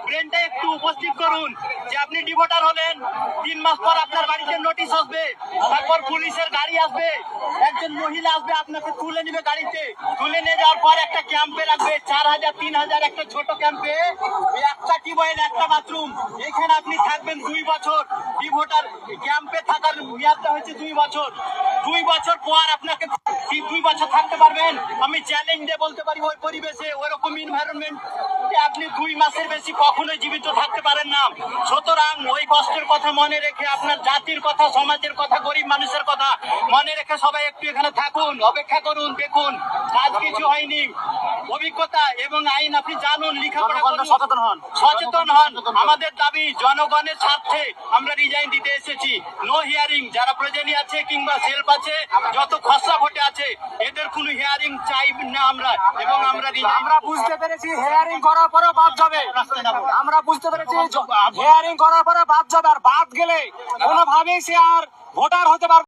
ব্রেনটা একটু উপস্থিত করুন যে আপনি ডিভোটার হলেন, 3 মাস পর আপনার বাড়িতে নোটিশ আসবে, তারপর পুলিশের গাড়ি আসবে, একজন মহিলা আসবে আপনাকে তুলে নিবে গাড়িতে, তুলে নিয়ে যাওয়ার পর একটা ক্যাম্পে রাখবে 4000 3000 একটা ছোট ক্যাম্পে, একটা টিউবওয়েল একটা বাথরুম, এখানে আপনি থাকবেন 2 বছর। ডিভোটার ক্যাম্পে থাকার মেয়াদটা হচ্ছে 2 বছর। 2 বছর পর আপনাকে 2 বছর থাকতে পারবেন। আমি চ্যালেঞ্জ দিয়ে বলতে পারি ওই পরিবেশে ওরকম এনভায়রনমেন্ট আপনি 2 মাসের বেশি কখনোই জীবিত থাকতে পারেন না। সুতরাং ওই কষ্টের কথা মনে রেখে, আপনার জাতির কথা, সমাজের কথা, গরিব মানুষের কথা মনে রেখে সবাই একটু এখানে থাকুন, অপেক্ষা করুন, দেখুন কাজ কিছু হয়নি। অভিজ্ঞতা এবং আইন আপনি জানুন, লেখাপড়া করুন, সচেতন হন। আমাদের দাবি জনগণের স্বার্থে আমরা রিজাইন দিতে এসেছি। নো হিয়ারিং, যারা প্রয়োজনী আছে কিংবা সেলফ আছে, যত খসড়া ভোটে আছে, এদের কোনো হিয়ারিং চাই না আমরা, এবং আমরা বুঝতে পেরেছি হেয়ারিং করার পরে বাদ যাবে। আমরা বুঝতে পেরেছি হেয়ারিং করার পরে বাদ যাবে, আর বাদ গেলে কোনোভাবেই সে আর ভোটার হতে পারবে।